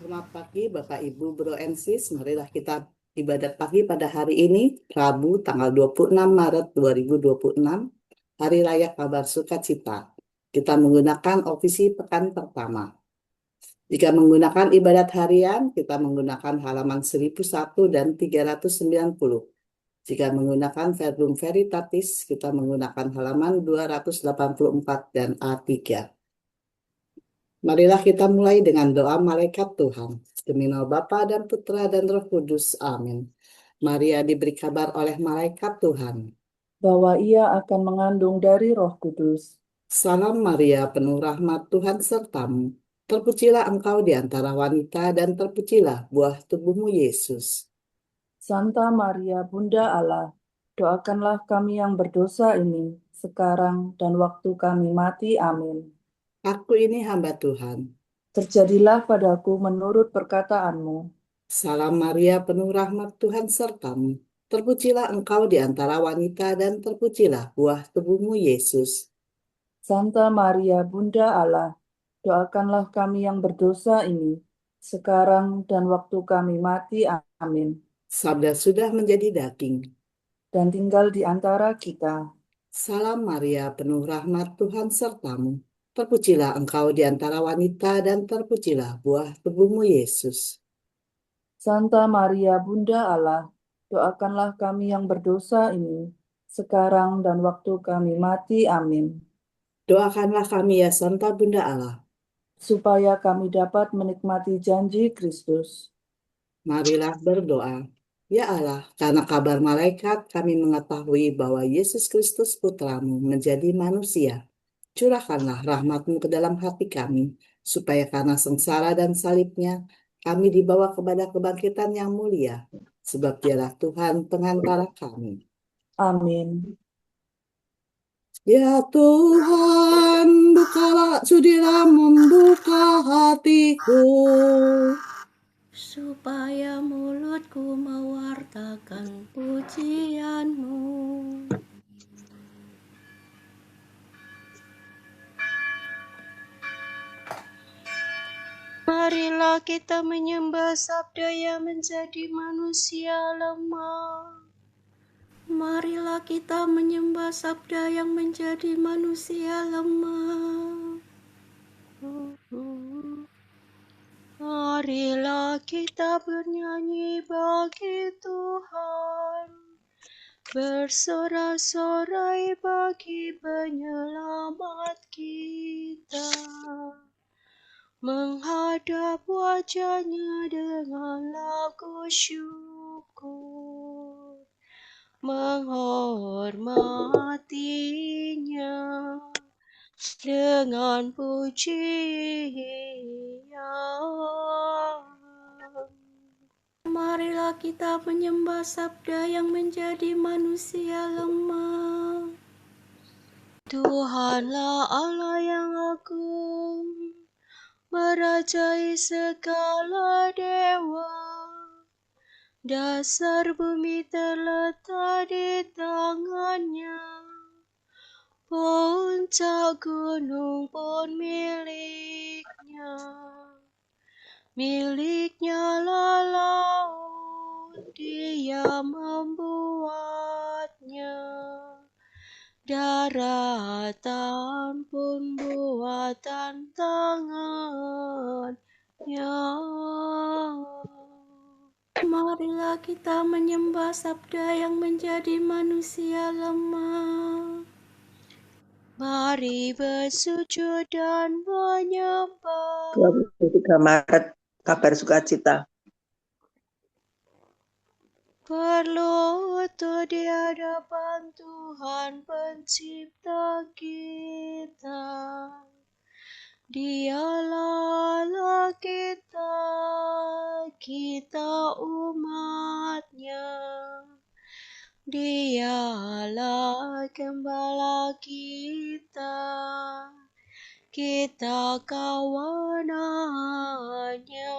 Selamat pagi Bapak Ibu Bro and Sis. Marilah kita ibadat pagi pada hari ini, Rabu tanggal 26 Maret 2026, Hari Raya Kabar Sukacita. Kita menggunakan ofisi pekan pertama. Jika menggunakan ibadat harian, kita menggunakan halaman 1001 dan 390. Jika menggunakan verbum veritatis, kita menggunakan halaman 284 dan A3. Marilah kita mulai dengan doa malaikat Tuhan. Demi nama Bapa dan Putra dan Roh Kudus. Amin. Maria diberi kabar oleh malaikat Tuhan. Bahwa ia akan mengandung dari Roh Kudus. Salam Maria, penuh rahmat Tuhan sertamu. Terpujilah engkau di antara wanita dan terpujilah buah tubuhmu Yesus. Santa Maria, Bunda Allah, doakanlah kami yang berdosa ini, sekarang dan waktu kami mati. Amin. Aku ini hamba Tuhan. Terjadilah padaku menurut perkataanmu. Salam Maria, penuh rahmat Tuhan sertamu. Terpujilah engkau di antara wanita dan terpujilah buah tubuhmu Yesus. Santa Maria, Bunda Allah, doakanlah kami yang berdosa ini, sekarang dan waktu kami mati. Amin. Sabda sudah menjadi daging dan tinggal di antara kita. Salam Maria, penuh rahmat Tuhan sertamu. Terpujilah engkau di antara wanita dan terpujilah buah tubuhmu Yesus. Santa Maria, Bunda Allah, doakanlah kami yang berdosa ini, sekarang dan waktu kami mati. Amin. Doakanlah kami ya Santa Bunda Allah, supaya kami dapat menikmati janji Kristus. marilah berdoa. Ya Allah, karena kabar malaikat kami mengetahui bahwa Yesus Kristus Putramu menjadi manusia. Curahkanlah rahmat-Mu ke dalam hati kami, supaya karena sengsara dan salibnya, kami dibawa kepada kebangkitan yang mulia, sebab Dialah Tuhan pengantara kami. Amin. Ya Tuhan, sudilah membuka hatiku, supaya mulutku mewartakan pujian-Mu. Marilah kita menyembah Sabda yang menjadi manusia lemah. Marilah kita menyembah Sabda yang menjadi manusia lemah. Marilah kita bernyanyi bagi Tuhan, bersorak-sorai bagi penyelamat kita, menghadap wajah-Nya dengan lagu syukur, menghormati-Nya dengan pujian. Marilah kita menyembah Sabda yang menjadi manusia lemah. Tuhanlah Allah yang agung, merajai segala dewa. Dasar bumi terletak di tangan-Nya, puncak gunung pun milik-Nya. Milik-Nya lah laut, Dia membuatnya. Daratan pun buatan tangan-Nya. Marilah kita menyembah Sabda yang menjadi manusia lemah. Mari bersujud dan menyembah. 23 Maret, kabar sukacita. Berlutut di hadapan Tuhan Pencipta kita. Dialah Allah kita, kita umat-Nya. Dialah Gembala kita, kita kawanan-Nya.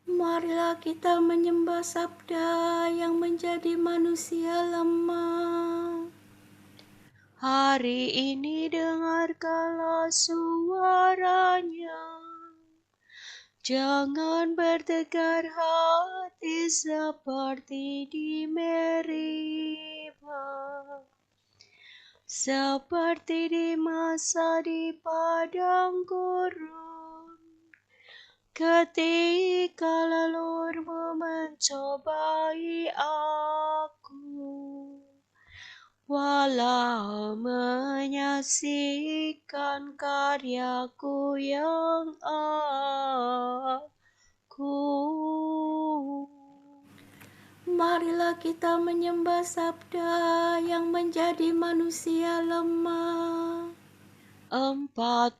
Marilah kita menyembah Sabda yang menjadi manusia lemah. Hari ini dengarkanlah suara-Nya. Jangan bertegar hati seperti di Meriba, seperti di masa di padang gurun, ketika lelurmu mencobai aku, walau menyaksikan karyaku yang aku. Marilah kita menyembah sabda yang menjadi manusia lemah. 40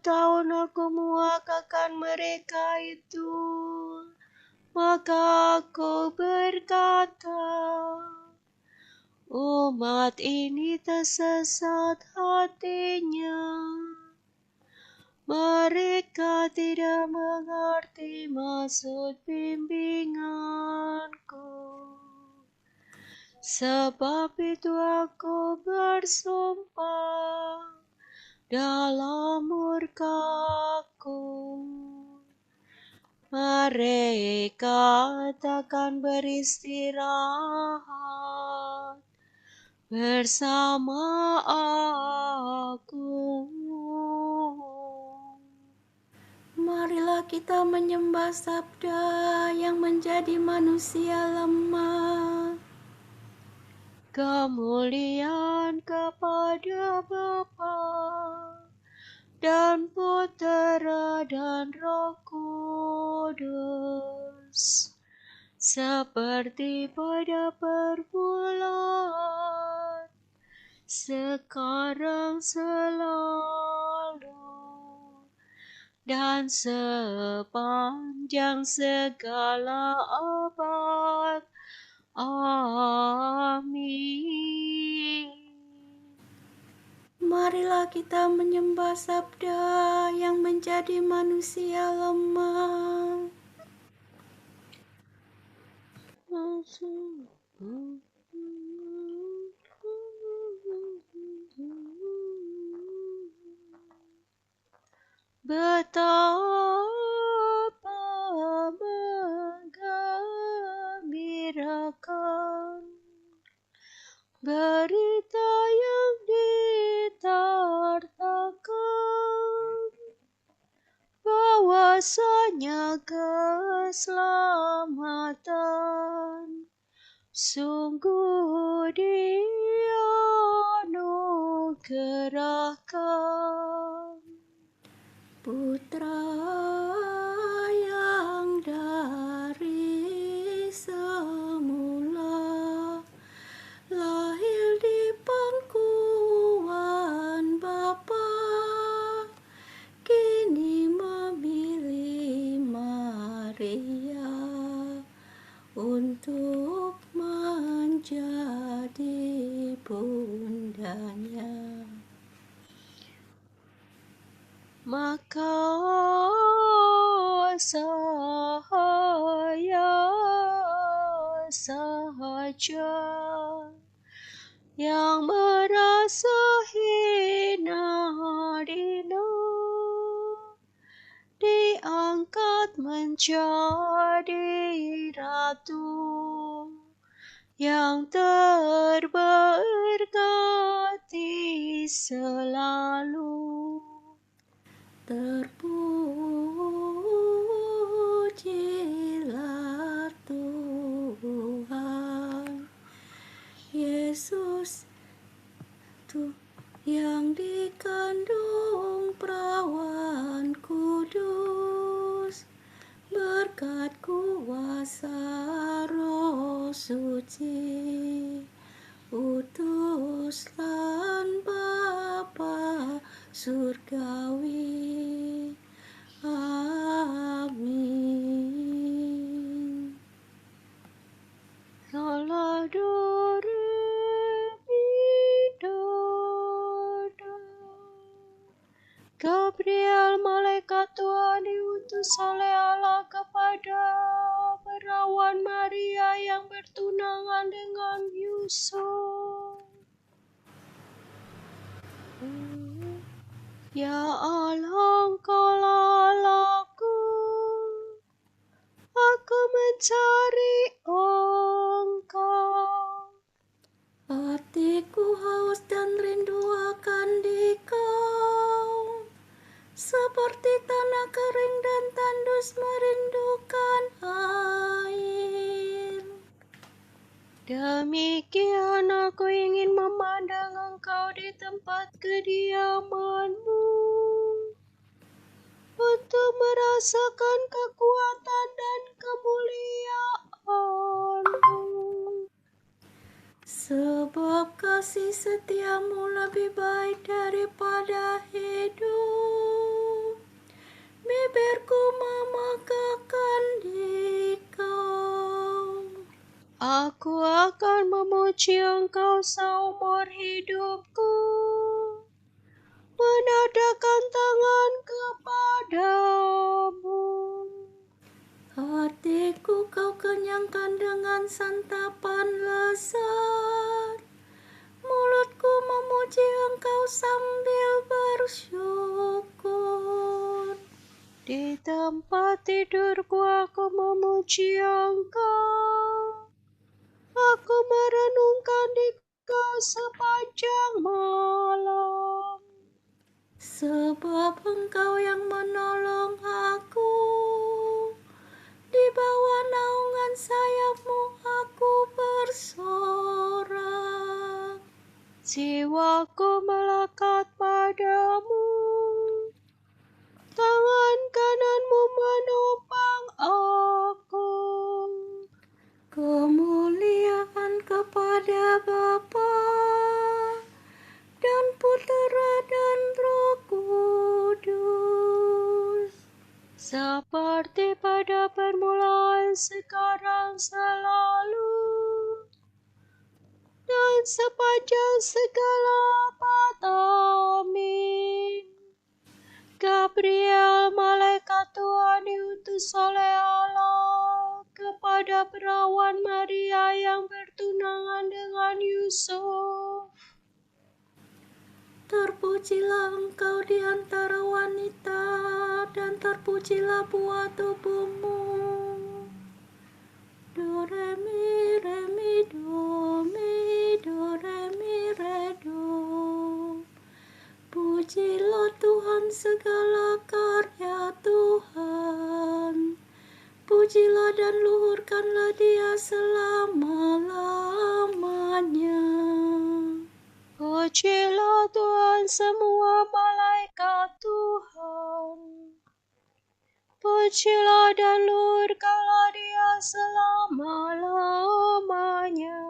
tahun aku muakakan mereka itu, maka aku berkata, umat ini tersesat hatinya. Mereka tidak mengerti maksud bimbinganku. Sebab itu aku bersumpah dalam murkaku, mereka takkan beristirahat bersama aku. Marilah kita menyembah sabda yang menjadi manusia lemah. Kemuliaan kepada Bapa dan Putera dan Roh Kudus, seperti pada permulaan, sekarang, selalu, dan sepanjang segala abad. Amin. Marilah kita menyembah sabda yang menjadi manusia lemah. Betapa menggembirakan berita yang ditartakan, bahwasanya keselamatan sungguh dianugerahkan. Putra yang dari semula lahir di pangkuan Bapa, kini memilih Maria untuk menjadi bundanya. Maka saya saja yang merasa hina dina diangkat menjadi ratu yang terberkati selalu. Terpujilah Tuhan Yesus, Tuh yang dikandung perawan kudus, berkat kuasa Roh Suci, utuslah Bapa surgawi. Amin. Salah Gabriel, malaikat Tuhan, diutus oleh Allah kepada perawan Maria yang bertunangan dengan Yusuf. Ya Allah, Engkaulah Allahku, mencari Engkau. Hatiku haus dan rindu akan Dikau, seperti tanah kering dan tandus merindukan air. Demikian aku ingin memandang Engkau di tempat kediaman-Mu, untuk merasakan kekuatan dan kemuliaan-Mu. Sebab kasih setiamu lebih baik daripada hidup, bibirku memakai Dikau. Aku akan memuji Engkau seumur hidupku, menadahkan tangan kepadamu. Hatiku Kau kenyangkan dengan santapan lezat, mulutku memuji Engkau sambil bersyukur. Di tempat tidurku aku memuji Engkau, aku merenungkan Dikau sepanjang malam. Sebab Engkau yang menolong aku, di bawah naungan sayap-Mu aku bersorak. Jiwaku melekat padamu, tangan kanan-Mu menopang aku. Kemuliaan kepada Bapa dan Putera dan Roh Kudus, Seperti pada permulaan, sekarang, selalu, dan sepanjang segala abad. Amin. Gabriel, malaikat Tuhan, diutus oleh Allah kepada perawan Maria yang bertunangan dengan Yusuf. terpujilah engkau di antara wanita, dan terpujilah buah tubuhmu. Do re mi do mi do re mi re do. Pujilah Tuhan segala karya Tuhan, pujilah dan luhurkanlah Dia selama-lamanya. Pujilah Tuhan semua malaikat Tuhan, pujilah dan luhurkanlah Dia selama-lamanya.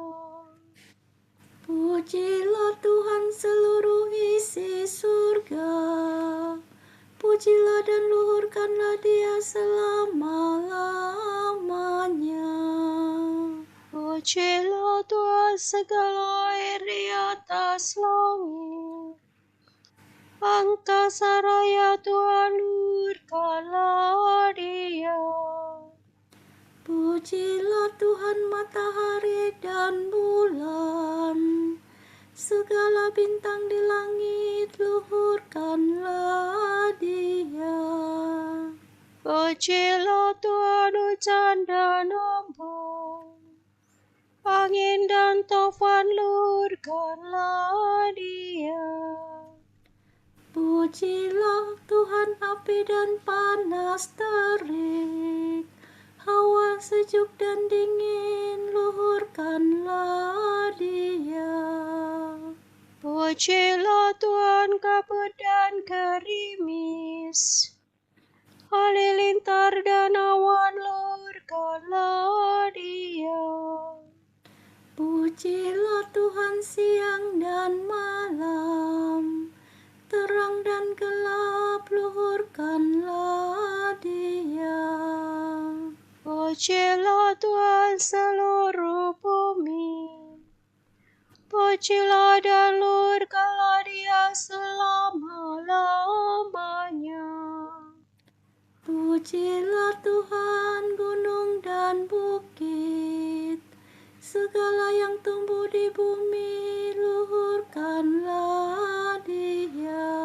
Pujilah Tuhan seluruh isi surga, pujilah dan luhurkanlah Dia selama-lamanya. Pujilah Tuhan segala air di atas langit, angkasa raya Tuhan luhurkanlah Dia. Pujilah Tuhan matahari dan bulan, segala bintang di langit luhurkanlah Dia. Pujilah Tuhan hujan dan ombak, angin dan taufan luhurkanlah Dia. Pujilah Tuhan api dan panas terik, hawa sejuk dan dingin luhurkanlah Dia. Pujilah Tuhan kabut dan gerimis, halilintar dan awan luhurkanlah Dia. Pujilah Tuhan siang dan malam, terang dan gelap luhurkanlah Dia. Pujilah Tuhan seluruh bumi, pujilah dan luhurkanlah Dia selama-lamanya. Pujilah Tuhan gunung dan bukit, segala yang tumbuh di bumi luhurkanlah Dia.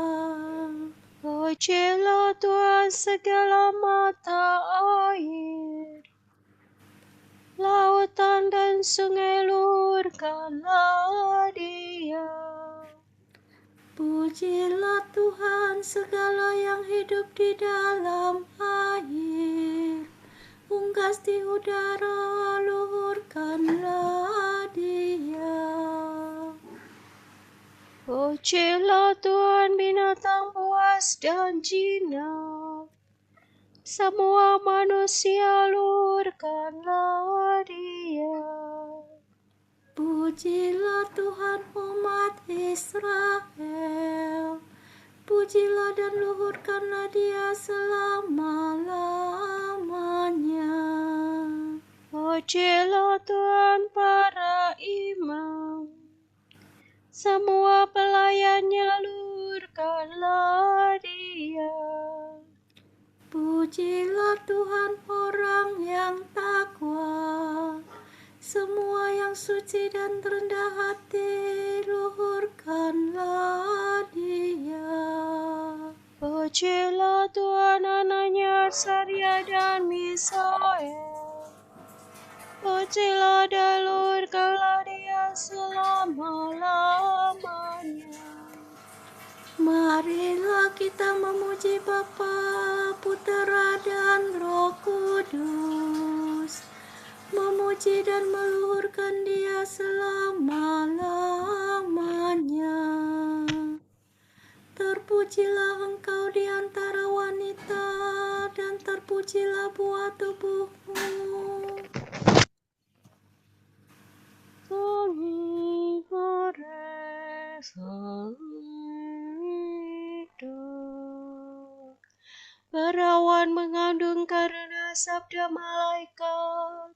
Pujilah Tuhan segala mata air, sungai luhurkanlah Dia. Pujilah Tuhan segala yang hidup di dalam air. Unggas di udara, luhurkanlah Dia. Pujilah Tuhan binatang buas dan jinak. Semua manusia luhurkanlah Dia. Pujilah Tuhan umat Israel. Pujilah dan luhurkanlah Dia selama-lamanya. Pujilah Tuhan para imam. Semua pelayannya luhurkanlah Dia. Pujilah Tuhan orang yang takwa. Semua yang suci dan rendah hati, luhurkanlah Dia. Pujilah Tuhan anaknya Arsaria dan Misael. Pujilah dan luhurkanlah Dia selama-lamanya. Marilah kita memuji Bapa, Putera dan Roh Kudus. Memuji dan meluhurkan Dia selama-lamanya. Terpujilah Engkau di antara wanita, dan terpujilah buah tubuhmu. Perawan mengandung karena sabda malaikat,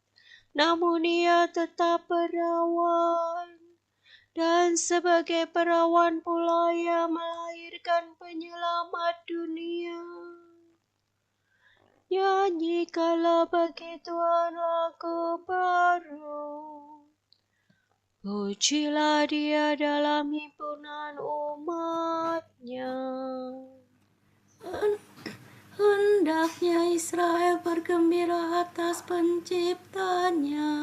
namun ia tetap perawan. Dan sebagai perawan pula ia melahirkan penyelamat dunia. Nyanyikanlah bagi Tuhan lagu baru. Pujilah Dia dalam himpunan umat-Nya. Hendaknya Israel bergembira atas penciptanya,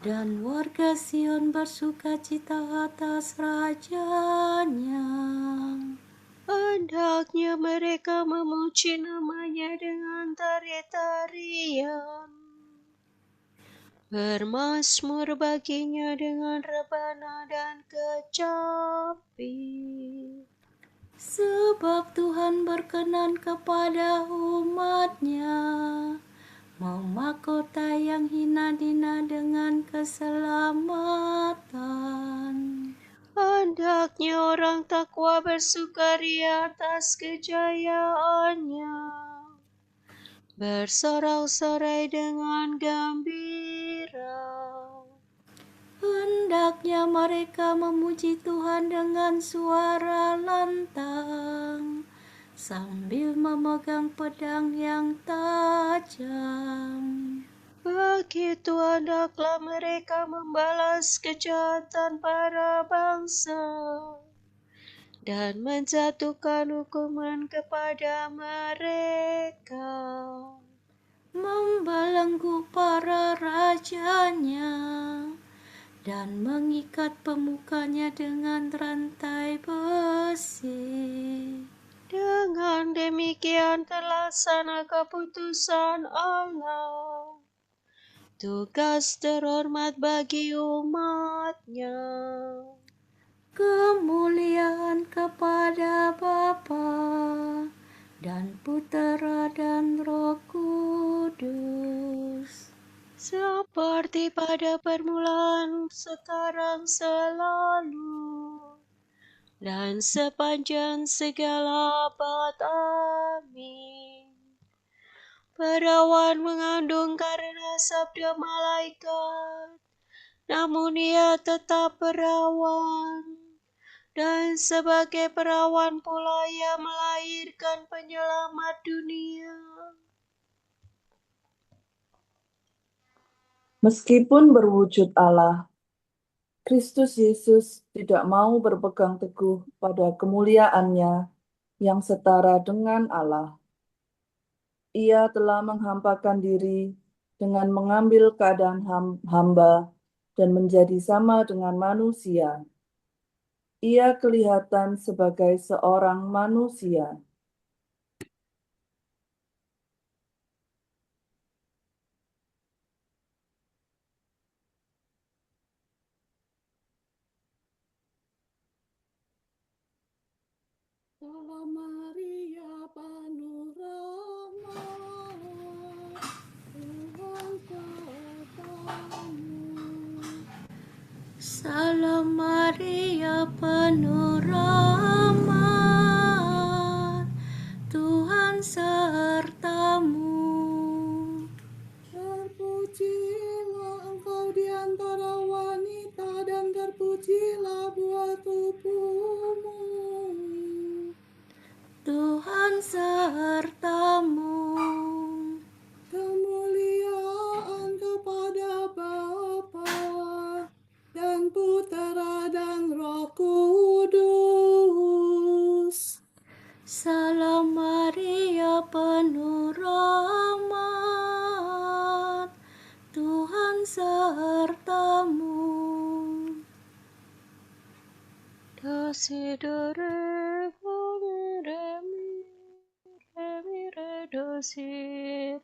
dan warga Sion bersukacita atas rajanya. Hendaknya mereka memuji namanya dengan tari-tarian, bermazmur baginya dengan rebana dan kecapi. Sebab Tuhan berkenan kepada umat-Nya, memahkota yang hina-dina dengan keselamatan. Hendaknya orang takwa bersukaria atas kejayaannya, bersorak-sorai dengan gembira. Hendaknya mereka memuji Tuhan dengan suara lantang, sambil memegang pedang yang tajam. Begitu hendaklah mereka membalas kejahatan para bangsa, dan menjatuhkan hukuman kepada mereka. Membelenggu para rajanya, dan mengikat pemukanya dengan rantai besi. Dengan demikian terlaksana keputusan Allah, tugas terhormat bagi umat-Nya. Kemuliaan kepada Bapa dan Putera dan Roh Kudus, Seperti pada permulaan, sekarang, selalu, dan sepanjang segala abad. Amin. Perawan mengandung karena sabda malaikat, namun ia tetap perawan. Dan sebagai perawan pula ia melahirkan penyelamat dunia. Meskipun berwujud Allah, Kristus Yesus tidak mau berpegang teguh pada kemuliaannya yang setara dengan Allah. Ia telah menghampakan diri dengan mengambil keadaan hamba dan menjadi sama dengan manusia. Ia kelihatan sebagai seorang manusia. Salam Maria penuh rahmat, Tuhan sertamu. Salam Maria penuh rahmat, Tuhan sertamu. Terpujilah engkau di antara wanita dan terpujilah buah tubuhmu. Tuhan sertamu. Kemuliaan kepada Bapa dan Putera dan Roh Kudus. Salam Maria penuh rahmat, Tuhan sertamu. Desidere remire dosire.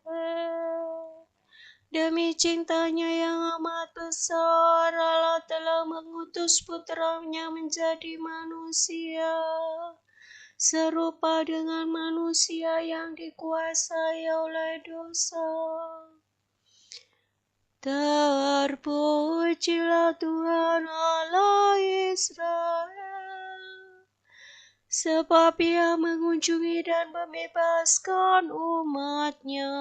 Demi cintanya yang amat besar, Allah telah mengutus putranya menjadi manusia, serupa dengan manusia yang dikuasai oleh dosa. Terpujilah Tuhan Allah Israel, sebab Ia mengunjungi dan membebaskan umat-Nya.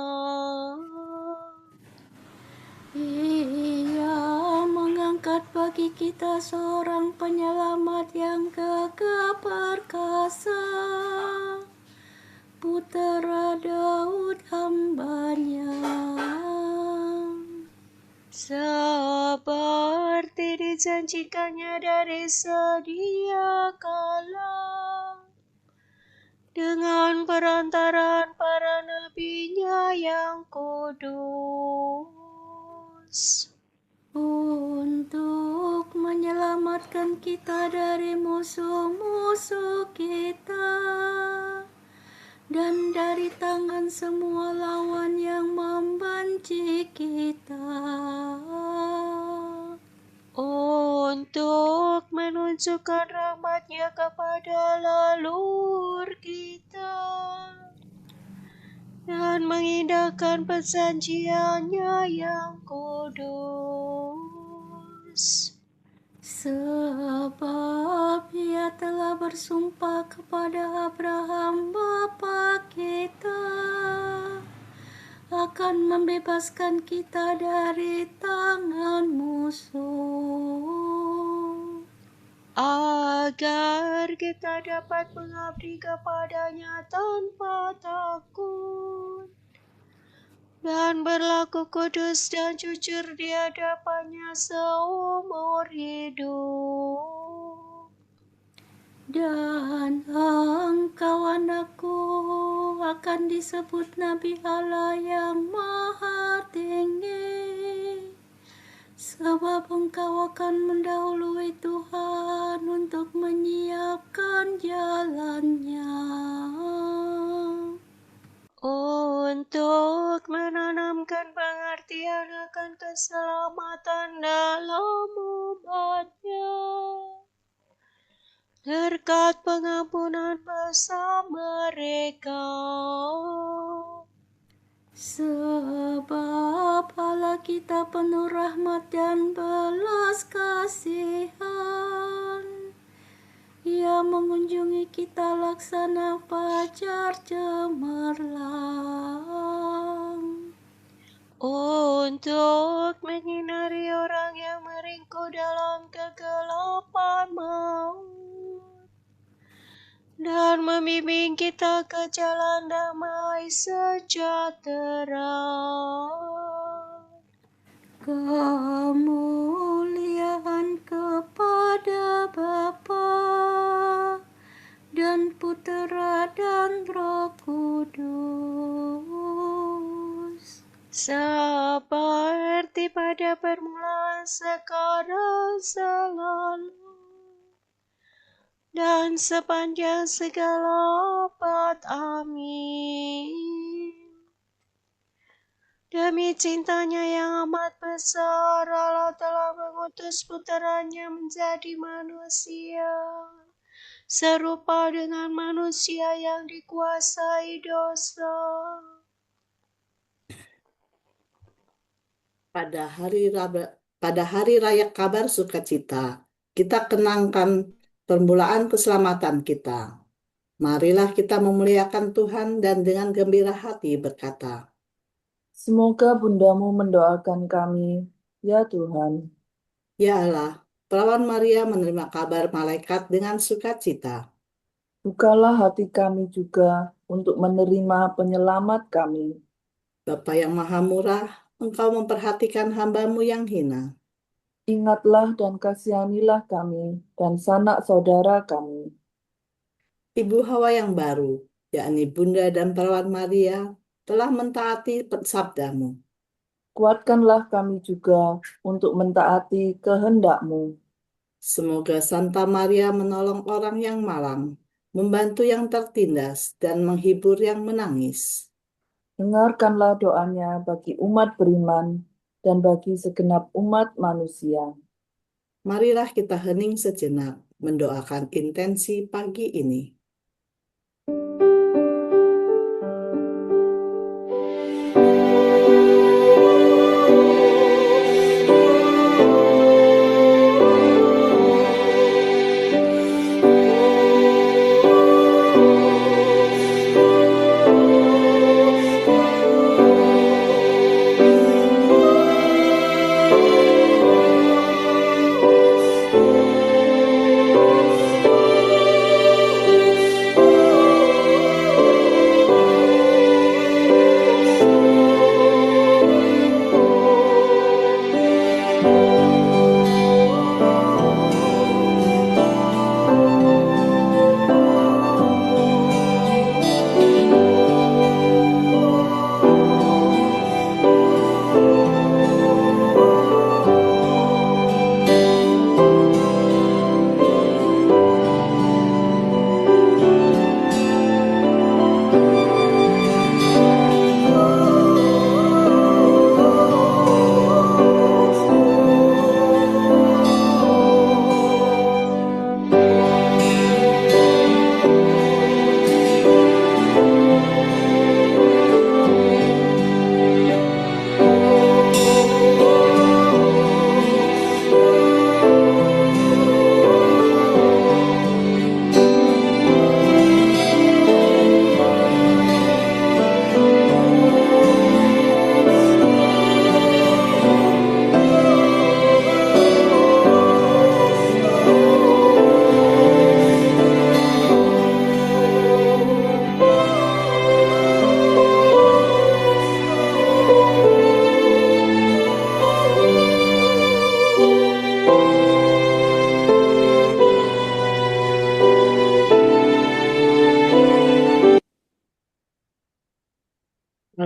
Ia mengangkat bagi kita seorang penyelamat yang gagah perkasa, Putera Daud hamba-Nya. Seperti dijanjikannya dari sedia kala, dengan perantaraan para nabi-Nya yang kudus, Untuk menyelamatkan kita dari musuh-musuh kita dan dari tangan semua lawan yang membenci kita. untuk menunjukkan rahmat-Nya kepada leluhur kita dan mengindahkan perjanjian-Nya yang kudus. Sebab Ia telah bersumpah kepada Abraham bapa kita akan membebaskan kita dari tangan musuh, Agar kita dapat mengabdi kepada-Nya tanpa takut dan berlaku kudus dan jujur di hadapan-Nya seumur hidup. dan engkau anakku akan disebut Nabi Allah yang Maha Tinggi, sebab engkau akan mendahului Tuhan untuk menyiapkan jalan-Nya, Untuk menanamkan pengertian akan keselamatan dalam umat-Nya, berkat pengampunan dosa mereka. Sebab Allah kita penuh rahmat dan belas kasihan. Ia mengunjungi kita laksana fajar cemerlang, Untuk menyinari orang yang meringkuk dalam kegelapan maut dan membimbing kita ke jalan damai sejahtera. kemuliaan kepada Bapa dan Putera dan Roh Kudus, seperti pada permulaan, sekarang, selalu, dan sepanjang segala abad. Amin. Demi cintanya yang amat besar, Allah telah mengutus putranya menjadi manusia, serupa dengan manusia yang dikuasai dosa. Pada hari raya kabar sukacita, kita kenangkan permulaan keselamatan kita. Marilah kita memuliakan Tuhan dan dengan gembira hati berkata, Semoga bundamu mendoakan kami, ya Tuhan. Ya Allah, perawan Maria menerima kabar malaikat dengan sukacita. Bukalah hati kami juga untuk menerima penyelamat kami. Bapa yang maha murah, Engkau memperhatikan hamba-Mu yang hina. Ingatlah dan kasihanilah kami dan sanak saudara kami. Ibu Hawa yang baru, yakni Bunda dan Perawan Maria, telah mentaati sabda-Mu. Kuatkanlah kami juga untuk mentaati kehendak-Mu. Semoga Santa Maria menolong orang yang malang, membantu yang tertindas, dan menghibur yang menangis. Dengarkanlah doanya bagi umat beriman dan bagi segenap umat manusia. Marilah kita hening sejenak, mendoakan intensi pagi ini.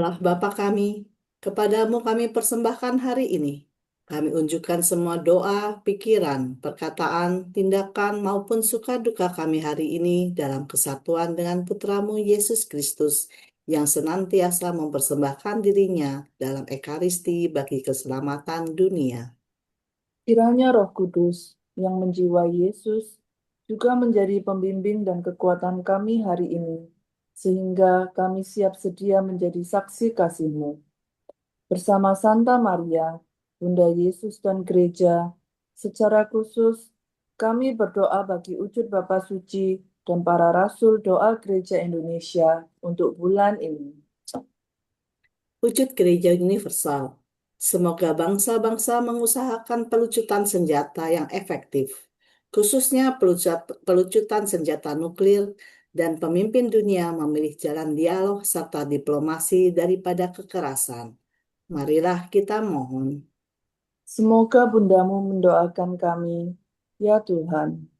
Allah Bapa kami, kepadamu kami persembahkan hari ini. Kami unjukkan semua doa, pikiran, perkataan, tindakan, maupun suka duka kami hari ini dalam kesatuan dengan Putramu Yesus Kristus yang senantiasa mempersembahkan dirinya dalam Ekaristi bagi keselamatan dunia. Kiranya Roh Kudus yang menjiwai Yesus juga menjadi pembimbing dan kekuatan kami hari ini, sehingga kami siap sedia menjadi saksi kasih-Mu. Bersama Santa Maria, Bunda Yesus dan Gereja, secara khusus kami berdoa bagi wujud Bapa Suci dan para Rasul Doa Gereja Indonesia untuk bulan ini. Wujud gereja universal. Semoga bangsa-bangsa mengusahakan pelucutan senjata yang efektif, khususnya pelucutan senjata nuklir, dan pemimpin dunia memilih jalan dialog serta diplomasi daripada kekerasan. Marilah kita mohon. Semoga Bundamu mendoakan kami, ya Tuhan.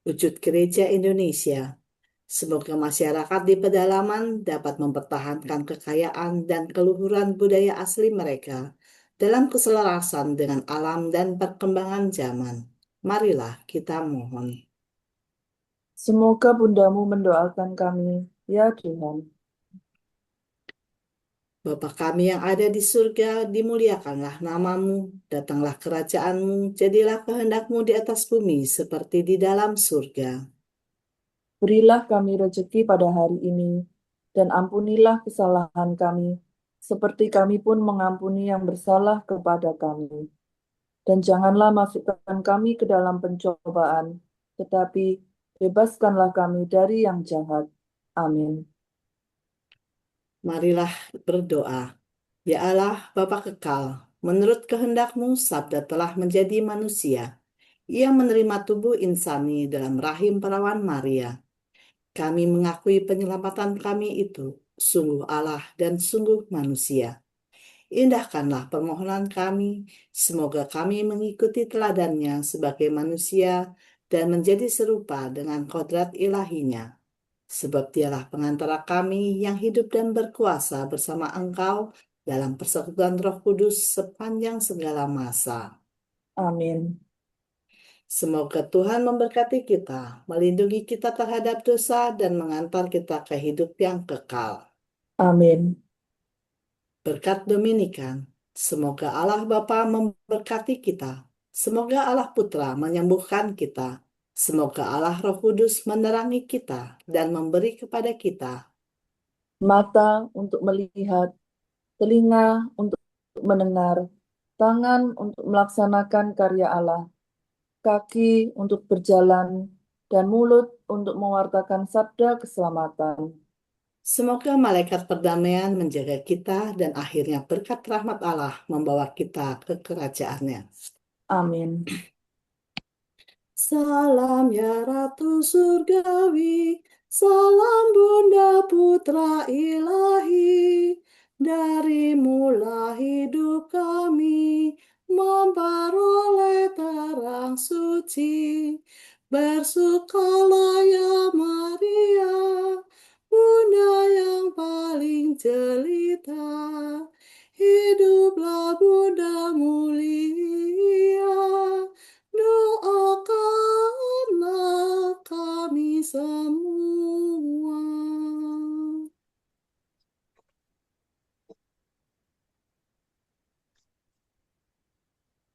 Wujud gereja Indonesia. Semoga masyarakat di pedalaman dapat mempertahankan kekayaan dan keluhuran budaya asli mereka dalam keselarasan dengan alam dan perkembangan zaman. Marilah kita mohon. Semoga bundamu mendoakan kami, ya Tuhan. Bapa kami yang ada di surga, dimuliakanlah namamu, datanglah kerajaanmu, jadilah kehendakmu di atas bumi seperti di dalam surga. Berilah kami rejeki pada hari ini, dan ampunilah kesalahan kami, seperti kami pun mengampuni yang bersalah kepada kami. Dan janganlah masukkan kami ke dalam pencobaan, tetapi bebaskanlah kami dari yang jahat. Amin. Marilah berdoa. Ya Allah, Bapa kekal, menurut kehendakmu sabda telah menjadi manusia. Ia menerima tubuh insani dalam rahim perawan Maria. Kami mengakui penyelamatan kami itu sungguh Allah dan sungguh manusia. Indahkanlah permohonan kami, semoga kami mengikuti teladannya sebagai manusia dan menjadi serupa dengan kodrat ilahinya. Sebab dialah pengantara kami yang hidup dan berkuasa bersama Engkau dalam persekutuan Roh Kudus sepanjang segala masa. Amin. Semoga Tuhan memberkati kita, melindungi kita terhadap dosa, dan mengantar kita ke hidup yang kekal. Amin. Berkat Dominikan, semoga Allah Bapa memberkati kita. Semoga Allah Putra menyembuhkan kita. Semoga Allah Roh Kudus menerangi kita dan memberi kepada kita Mata untuk melihat, telinga untuk mendengar, tangan untuk melaksanakan karya Allah, kaki untuk berjalan, dan mulut untuk mewartakan sabda keselamatan. Semoga malaikat perdamaian menjaga kita dan akhirnya berkat rahmat Allah membawa kita ke kerajaannya. Amin. Salam ya Ratu Surgawi, salam Bunda Putra Ilahi, darimulah hidup kami, memperoleh terang suci. Bersukalah ya Maria, Bunda yang paling jelita, hiduplah Bunda mulia.